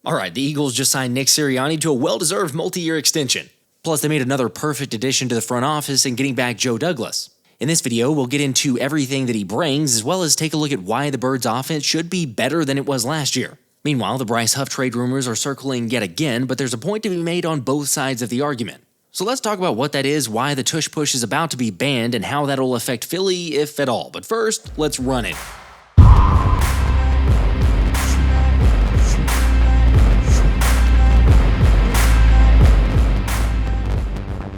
Alright, the Eagles just signed Nick Sirianni to a well-deserved multi-year extension. Plus, they made another perfect addition to the front office in getting back Joe Douglas. In this video, we'll get into everything that he brings, as well as take a look at why the Birds' offense should be better than it was last year. Meanwhile, the Bryce Huff trade rumors are circling yet again, but there's a point to be made on both sides of the argument. So let's talk about what that is, why the Tush Push is about to be banned, and how that'll affect Philly, if at all. But first, let's run it.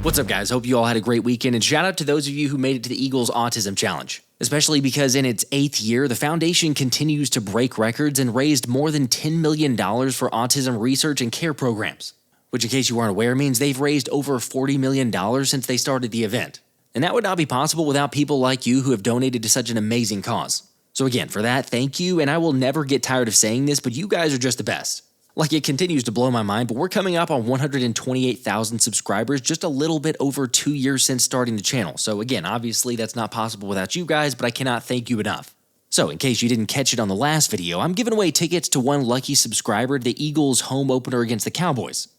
What's up, guys? Hope you all had a great weekend, and shout out to those of you who made it to the Eagles Autism Challenge. Especially because in its 8th year, the foundation continues to break records and raised more than $10 million for autism research and care programs. Which, in case you weren't aware, means they've raised over $40 million since they started the event. And that would not be possible without people like you who have donated to such an amazing cause. So again, for that, thank you, and I will never get tired of saying this, but you guys are just the best. Like, it continues to blow my mind, but we're coming up on 128,000 subscribers just a little bit over 2 years since starting the channel. So again, obviously that's not possible without you guys, but I cannot thank you enough. So in case you didn't catch it on the last video, I'm giving away tickets to one lucky subscriber to the Eagles home opener against the Cowboys.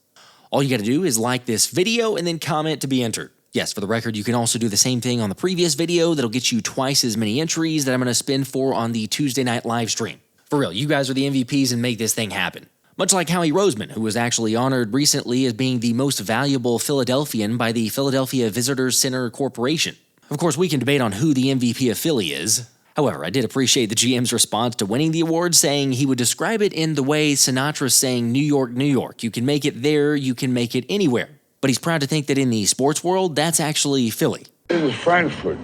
All you gotta do is like this video and then comment to be entered. Yes, for the record, you can also do the same thing on the previous video that'll get you twice as many entries that I'm gonna spin for on the Tuesday night live stream. For real, you guys are the MVPs and make this thing happen. Much like Howie Roseman, who was actually honored recently as being the most valuable Philadelphian by the Philadelphia Visitors Center Corporation. Of course, we can debate on who the MVP of Philly is. However, I did appreciate the GM's response to winning the award, saying he would describe it in the way Sinatra sang New York, New York. You can make it there, you can make it anywhere. But he's proud to think that in the sports world, that's actually Philly. This is Frankfurt.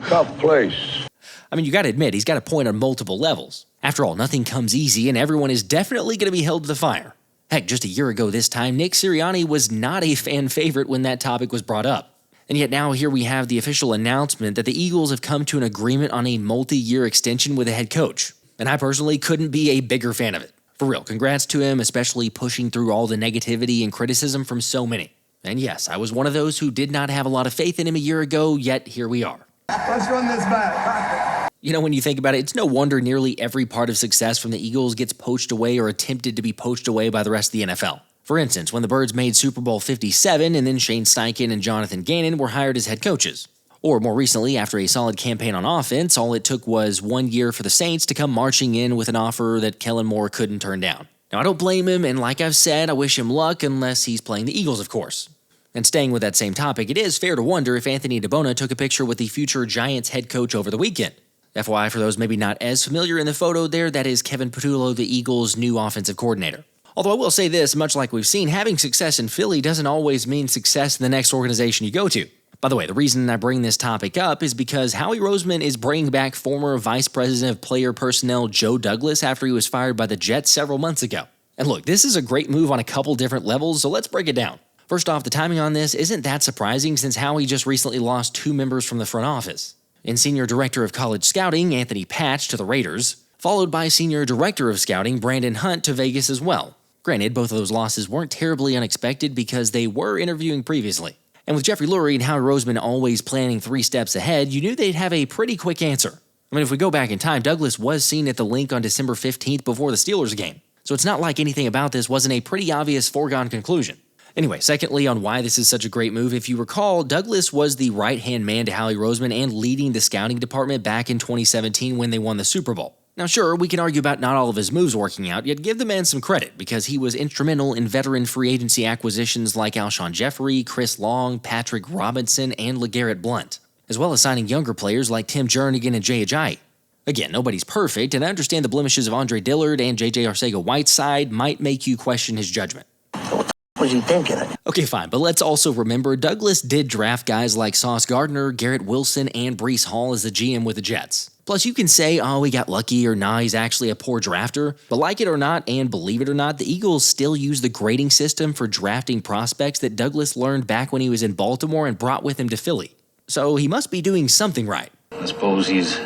Tough place. I mean, you gotta admit, he's got a point on multiple levels. After all, nothing comes easy, and everyone is definitely going to be held to the fire. Heck, just a year ago this time, Nick Sirianni was not a fan favorite when that topic was brought up. And yet now here we have the official announcement that the Eagles have come to an agreement on a multi-year extension with a head coach. And I personally couldn't be a bigger fan of it. For real, congrats to him, especially pushing through all the negativity and criticism from so many. And yes, I was one of those who did not have a lot of faith in him a year ago, yet here we are. Let's run this back. You know, when you think about it, it's no wonder nearly every part of success from the Eagles gets poached away or attempted to be poached away by the rest of the NFL. For instance, when the Birds made Super Bowl 57 and then Shane Steichen and Jonathan Gannon were hired as head coaches. Or more recently, after a solid campaign on offense, all it took was 1 year for the Saints to come marching in with an offer that Kellen Moore couldn't turn down. Now, I don't blame him, and like I've said, I wish him luck unless he's playing the Eagles, of course. And staying with that same topic, it is fair to wonder if Anthony DeBona took a picture with the future Giants head coach over the weekend. FYI, for those maybe not as familiar in the photo there, that is Kevin Patullo, the Eagles' new offensive coordinator. Although I will say this, much like we've seen, having success in Philly doesn't always mean success in the next organization you go to. By the way, the reason I bring this topic up is because Howie Roseman is bringing back former Vice President of Player Personnel Joe Douglas after he was fired by the Jets several months ago. And look, this is a great move on a couple different levels, so let's break it down. First off, the timing on this isn't that surprising since Howie just recently lost 2 members from the front office. In Senior Director of College Scouting, Anthony Patch to the Raiders, followed by Senior Director of Scouting, Brandon Hunt to Vegas as well. Granted, both of those losses weren't terribly unexpected because they were interviewing previously. And with Jeffrey Lurie and Howie Roseman always planning 3 steps ahead, you knew they'd have a pretty quick answer. I mean, if we go back in time, Douglas was seen at the Link on December 15th before the Steelers game. So it's not like anything about this wasn't a pretty obvious foregone conclusion. Anyway, secondly, on why this is such a great move, if you recall, Douglas was the right-hand man to Howie Roseman and leading the scouting department back in 2017 when they won the Super Bowl. Now sure, we can argue about not all of his moves working out, yet give the man some credit because he was instrumental in veteran free agency acquisitions like Alshon Jeffrey, Chris Long, Patrick Robinson, and LeGarrette Blount, as well as signing younger players like Tim Jernigan and Jay Ajayi. Again, nobody's perfect, and I understand the blemishes of Andre Dillard and JJ Arcega-Whiteside might make you question his judgment. What was he thinking? Okay, fine, but let's also remember Douglas did draft guys like Sauce Gardner, Garrett Wilson, and Breece Hall as the GM with the Jets. Plus, you can say, oh, he got lucky, or nah, he's actually a poor drafter. But like it or not, and believe it or not, the Eagles still use the grading system for drafting prospects that Douglas learned back when he was in Baltimore and brought with him to Philly. So he must be doing something right. I suppose he's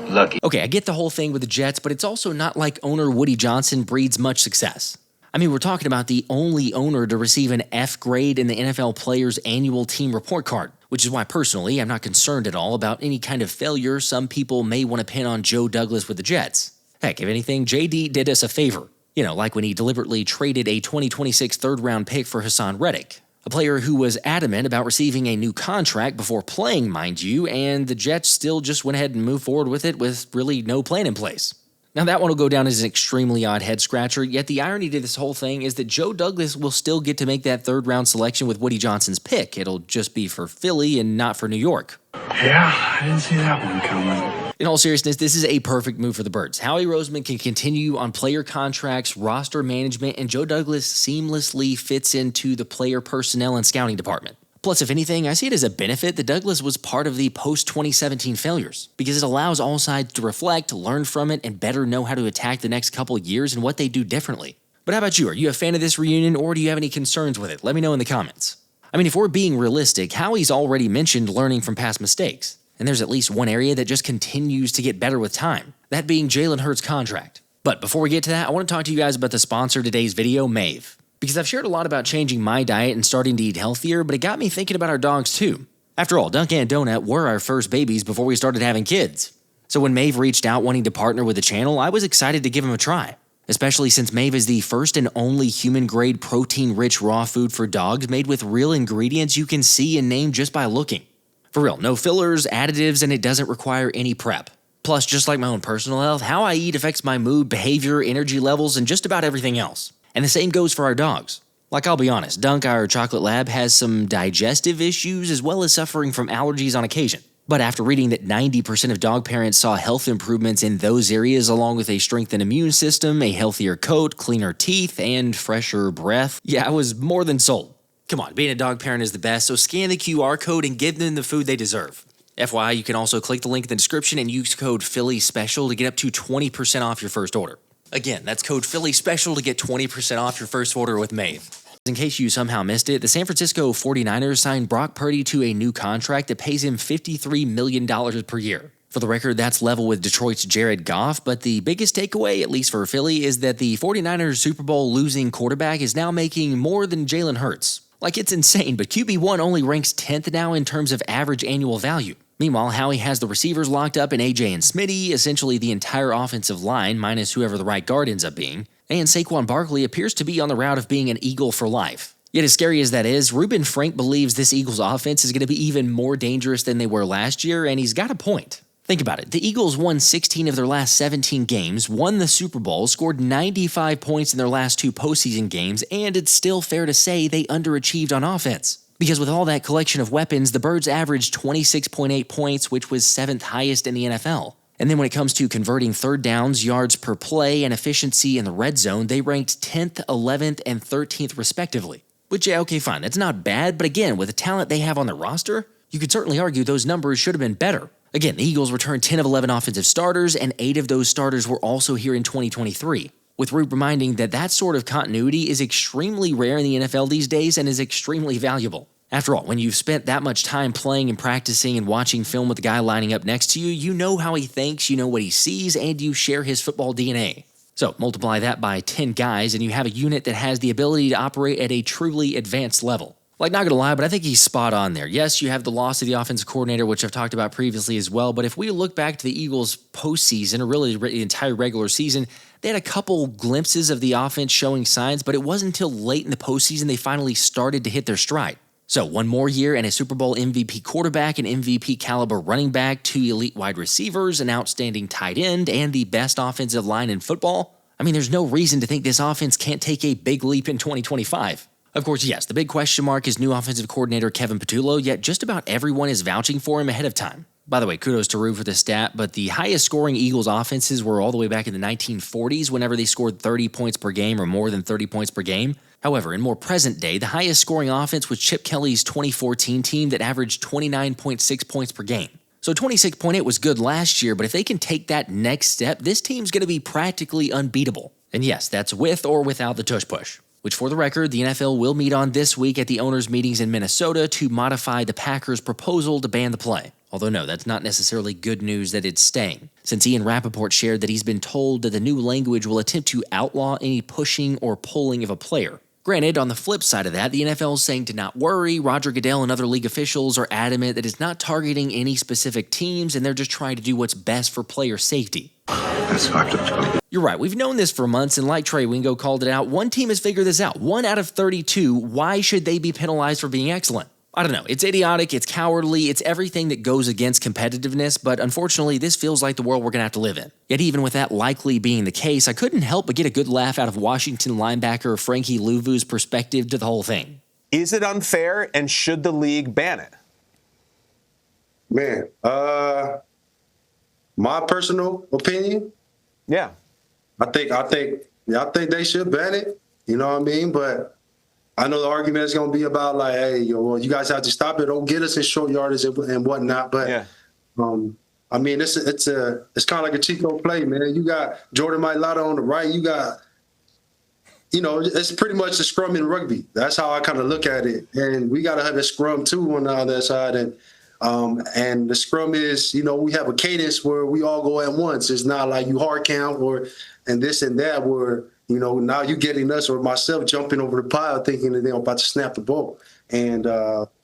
lucky. Okay, I get the whole thing with the Jets, but it's also not like owner Woody Johnson breeds much success. I mean, we're talking about the only owner to receive an F grade in the NFL Players Annual Team Report Card, which is why personally I'm not concerned at all about any kind of failure some people may want to pin on Joe Douglas with the Jets. Heck, if anything, JD did us a favor. Like when he deliberately traded a 2026 third-round pick for Hassan Reddick, a player who was adamant about receiving a new contract before playing, mind you, and the Jets still just went ahead and moved forward with it with really no plan in place. Now that one will go down as an extremely odd head-scratcher, yet the irony to this whole thing is that Joe Douglas will still get to make that third-round selection with Woody Johnson's pick. It'll just be for Philly and not for New York. Yeah, I didn't see that one coming. In all seriousness, this is a perfect move for the Birds. Howie Roseman can continue on player contracts, roster management, and Joe Douglas seamlessly fits into the player personnel and scouting department. Plus, if anything, I see it as a benefit that Douglas was part of the post-2017 failures, because it allows all sides to reflect, learn from it, and better know how to attack the next couple years and what they do differently. But how about you? Are you a fan of this reunion, or do you have any concerns with it? Let me know in the comments. I mean, if we're being realistic, Howie's already mentioned learning from past mistakes, and there's at least one area that just continues to get better with time, that being Jalen Hurts' contract. But before we get to that, I want to talk to you guys about the sponsor of today's video, Maeve. Because I've shared a lot about changing my diet and starting to eat healthier, but it got me thinking about our dogs too. After all, Duncan and Donut were our first babies before we started having kids. So when Maeve reached out wanting to partner with the channel, I was excited to give him a try. Especially since Maeve is the first and only human-grade protein-rich raw food for dogs made with real ingredients you can see and name just by looking. For real, no fillers, additives, and it doesn't require any prep. Plus, just like my own personal health, how I eat affects my mood, behavior, energy levels, and just about everything else. And the same goes for our dogs. Like, I'll be honest, Dunk, our chocolate lab, has some digestive issues as well as suffering from allergies on occasion. But after reading that 90% of dog parents saw health improvements in those areas along with a strengthened immune system, a healthier coat, cleaner teeth, and fresher breath, I was more than sold. Come on, being a dog parent is the best, so scan the QR code and give them the food they deserve. FYI, you can also click the link in the description and use code PHILLYSPECIAL to get up to 20% off your first order. Again, that's code PHILLYSPECIAL to get 20% off your first order with Maeve. In case you somehow missed it, the San Francisco 49ers signed Brock Purdy to a new contract that pays him $53 million per year. For the record, that's level with Detroit's Jared Goff, but the biggest takeaway, at least for Philly, is that the 49ers Super Bowl losing quarterback is now making more than Jalen Hurts. Like, it's insane, but QB1 only ranks 10th now in terms of average annual value. Meanwhile, Howie has the receivers locked up in AJ and Smitty, essentially the entire offensive line, minus whoever the right guard ends up being, and Saquon Barkley appears to be on the route of being an Eagle for life. Yet as scary as that is, Ruben Frank believes this Eagles offense is going to be even more dangerous than they were last year, and he's got a point. Think about it. The Eagles won 16 of their last 17 games, won the Super Bowl, scored 95 points in their last 2 postseason games, and it's still fair to say they underachieved on offense. Because with all that collection of weapons, the Birds averaged 26.8 points, which was 7th highest in the NFL. And then when it comes to converting third downs, yards per play, and efficiency in the red zone, they ranked 10th, 11th, and 13th respectively. Which, okay, fine, that's not bad, but again, with the talent they have on their roster, you could certainly argue those numbers should have been better. Again, the Eagles returned 10 of 11 offensive starters, and 8 of those starters were also here in 2023. With Root reminding that sort of continuity is extremely rare in the NFL these days and is extremely valuable. After all, when you've spent that much time playing and practicing and watching film with the guy lining up next to you, you know how he thinks, you know what he sees, and you share his football DNA. So multiply that by 10 guys and you have a unit that has the ability to operate at a truly advanced level. Like, not gonna lie, but I think he's spot on there. Yes, you have the loss of the offensive coordinator, which I've talked about previously as well, but if we look back to the Eagles' postseason, or really the entire regular season, they had a couple glimpses of the offense showing signs, but it wasn't until late in the postseason they finally started to hit their stride. So, one more year and a Super Bowl MVP quarterback, an MVP caliber running back, 2 elite wide receivers, an outstanding tight end, and the best offensive line in football. I mean, there's no reason to think this offense can't take a big leap in 2025. Of course, yes, the big question mark is new offensive coordinator Kevin Patullo, yet just about everyone is vouching for him ahead of time. By the way, kudos to Rue for the stat, but the highest scoring Eagles offenses were all the way back in the 1940s whenever they scored 30 points per game or more than 30 points per game. However, in more present day, the highest scoring offense was Chip Kelly's 2014 team that averaged 29.6 points per game. So 26.8 was good last year, but if they can take that next step, this team's going to be practically unbeatable. And yes, that's with or without the Tush Push. Which, for the record, the NFL will meet on this week at the owners' meetings in Minnesota to modify the Packers' proposal to ban the play. Although no, that's not necessarily good news that it's staying, since Ian Rappaport shared that he's been told that the new language will attempt to outlaw any pushing or pulling of a player. Granted, on the flip side of that, the NFL is saying to not worry. Roger Goodell and other league officials are adamant that it's not targeting any specific teams and they're just trying to do what's best for player safety. That's fucked up. You're right. We've known this for months, and like Trey Wingo called it out, one team has figured this out. 1 out of 32. Why should they be penalized for being excellent? I don't know. It's idiotic, it's cowardly, it's everything that goes against competitiveness, but unfortunately, this feels like the world we're going to have to live in. Yet even with that likely being the case, I couldn't help but get a good laugh out of Washington linebacker Frankie Louvu's perspective to the whole thing. Is it unfair, and should the league ban it? Man, my personal opinion, Yeah. I think they should ban it. You know what I mean? But I know the argument is going to be about like, hey, well, you guys have to stop it. Don't get us in short yardage and whatnot. But Yeah. I mean, it's kind of like a Chico play, man. You got Jordan Mailata on the right. You got, it's pretty much a scrum in rugby. That's how I kind of look at it. And we got to have a scrum too on the other side. And the scrum is, we have a cadence where we all go at once. It's not like you hard count and this and that where, now you getting us or myself jumping over the pile thinking that they're about to snap the ball. And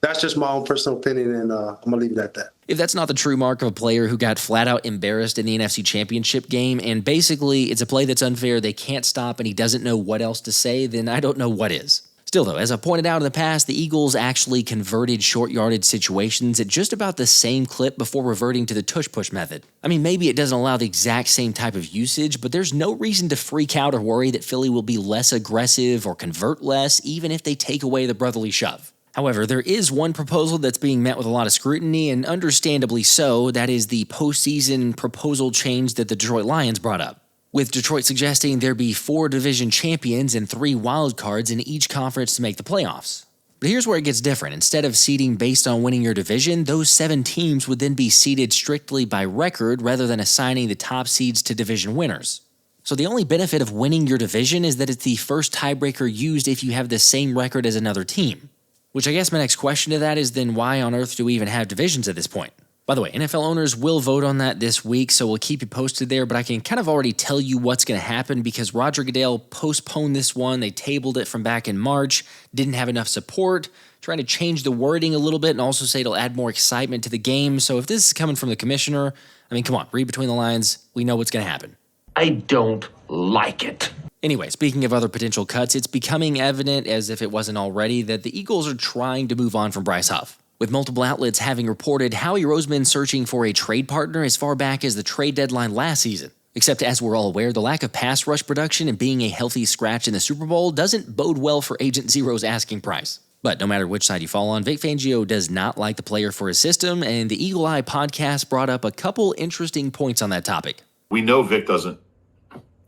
that's just my own personal opinion, and I'm going to leave it at that. If that's not the true mark of a player who got flat out embarrassed in the NFC Championship game, and basically it's a play that's unfair, they can't stop, and he doesn't know what else to say, then I don't know what is. Still, though, as I pointed out in the past, the Eagles actually converted short yardage situations at just about the same clip before reverting to the Tush Push method. I mean, maybe it doesn't allow the exact same type of usage, but there's no reason to freak out or worry that Philly will be less aggressive or convert less, even if they take away the brotherly shove. However, there is one proposal that's being met with a lot of scrutiny, and understandably so. That is the postseason proposal change that the Detroit Lions brought up, with Detroit suggesting there be 4 division champions and 3 wild cards in each conference to make the playoffs. But here's where it gets different. Instead of seeding based on winning your division, those 7 teams would then be seeded strictly by record rather than assigning the top seeds to division winners. So the only benefit of winning your division is that it's the first tiebreaker used if you have the same record as another team. Which I guess my next question to that is then why on earth do we even have divisions at this point? By the way, NFL owners will vote on that this week, so we'll keep you posted there, but I can kind of already tell you what's going to happen because Roger Goodell postponed this one. They tabled it from back in March, didn't have enough support, trying to change the wording a little bit and also say it'll add more excitement to the game. So if this is coming from the commissioner, I mean, come on, read between the lines. We know what's going to happen. I don't like it. Anyway, speaking of other potential cuts, it's becoming evident, as if it wasn't already, that the Eagles are trying to move on from Bryce Huff, with multiple outlets having reported Howie Roseman searching for a trade partner as far back as the trade deadline last season. Except as we're all aware, the lack of pass rush production and being a healthy scratch in the Super Bowl doesn't bode well for Agent Zero's asking price. But no matter which side you fall on, Vic Fangio does not like the player for his system, and the Eagle Eye podcast brought up a couple interesting points on that topic. We know Vic doesn't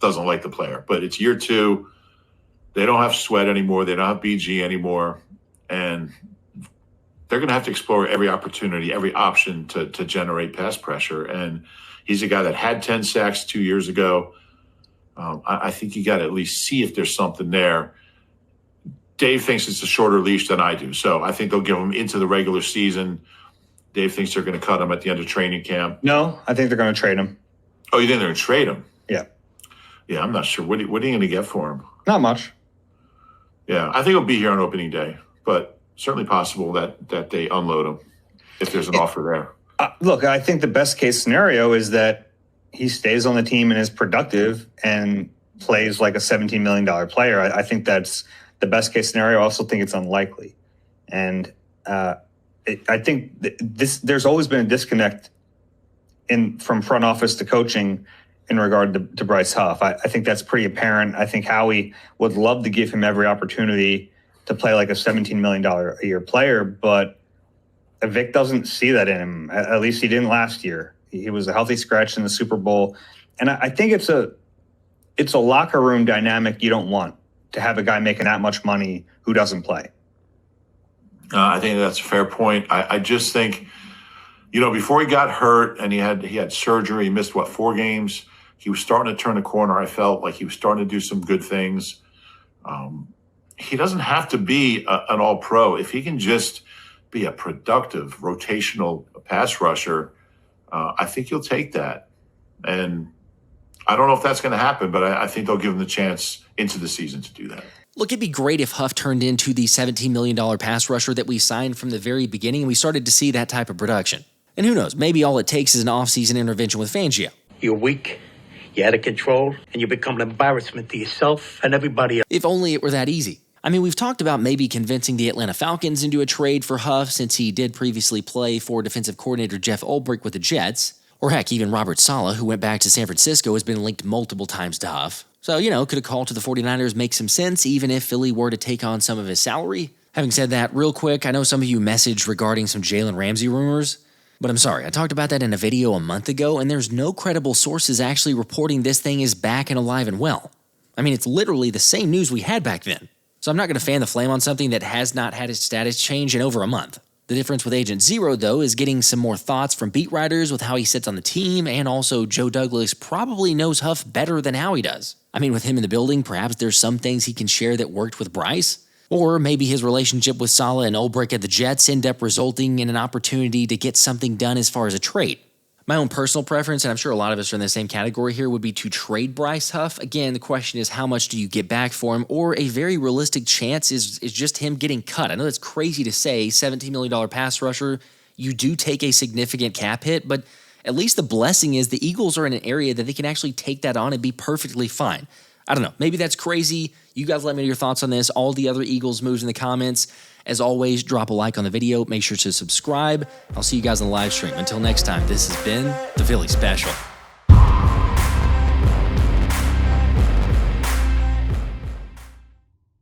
like the player, but it's year 2. They don't have Sweat anymore. They don't have BG anymore. And they're going to have to explore every opportunity, every option to generate pass pressure. And he's a guy that had 10 sacks 2 years ago. I think you got to at least see if there's something there. Dave thinks it's a shorter leash than I do. So I think they'll give him into the regular season. Dave thinks they're going to cut him at the end of training camp. No, I think they're going to trade him. Oh, you think they're going to trade him? Yeah. Yeah, I'm not sure. What are you going to get for him? Not much. Yeah, I think he'll be here on opening day, but certainly possible that they unload him if there's an offer there. Look, I think the best case scenario is that he stays on the team and is productive and plays like a $17 million player. I think that's the best case scenario. I also think it's unlikely. And I think there's always been a disconnect from front office to coaching in regard to Bryce Huff. I think that's pretty apparent. I think Howie would love to give him every opportunity to play like a $17 million a year player, but Vic doesn't see that in him. At least he didn't last year. He was a healthy scratch in the Super Bowl. And I think it's a locker room dynamic you don't want, to have a guy making that much money who doesn't play. I think that's a fair point. I just think, before he got hurt and he had surgery, he missed 4 games. He was starting to turn the corner. I felt like he was starting to do some good things. He doesn't have to be an all-pro. If he can just be a productive, rotational pass rusher, I think he'll take that. And I don't know if that's going to happen, but I think they'll give him the chance into the season to do that. Look, it'd be great if Huff turned into the $17 million pass rusher that we signed from the very beginning, and we started to see that type of production. And who knows, maybe all it takes is an off-season intervention with Fangio. You're weak. You're out of control, and you become an embarrassment to yourself and everybody else. If only it were that easy. I mean, we've talked about maybe convincing the Atlanta Falcons into a trade for Huff since he did previously play for defensive coordinator Jeff Ulbrich with the Jets. Or heck, even Robert Saleh, who went back to San Francisco, has been linked multiple times to Huff. So, could a call to the 49ers make some sense even if Philly were to take on some of his salary? Having said that, real quick, I know some of you messaged regarding some Jalen Ramsey rumors, but I'm sorry, I talked about that in a video a month ago, and there's no credible sources actually reporting this thing is back and alive and well. I mean, it's literally the same news we had back then. So I'm not going to fan the flame on something that has not had its status change in over a month. The difference with Agent Zero, though, is getting some more thoughts from beat writers with how he sits on the team, and also Joe Douglas probably knows Huff better than Howie does. I mean, with him in the building, perhaps there's some things he can share that worked with Bryce. Or maybe his relationship with Saleh and Ulbrich at the Jets end up resulting in an opportunity to get something done as far as a trade. My own personal preference, and I'm sure a lot of us are in the same category here, would be to trade Bryce Huff. Again, the question is how much do you get back for him, or a very realistic chance is just him getting cut. I know that's crazy to say, $17 million pass rusher, you do take a significant cap hit, but at least the blessing is the Eagles are in an area that they can actually take that on and be perfectly fine. I don't know, maybe that's crazy. You guys let me know your thoughts on this, all the other Eagles moves in the comments. As always, drop a like on the video, make sure to subscribe. I'll see you guys on the live stream. Until next time, this has been the Philly Special.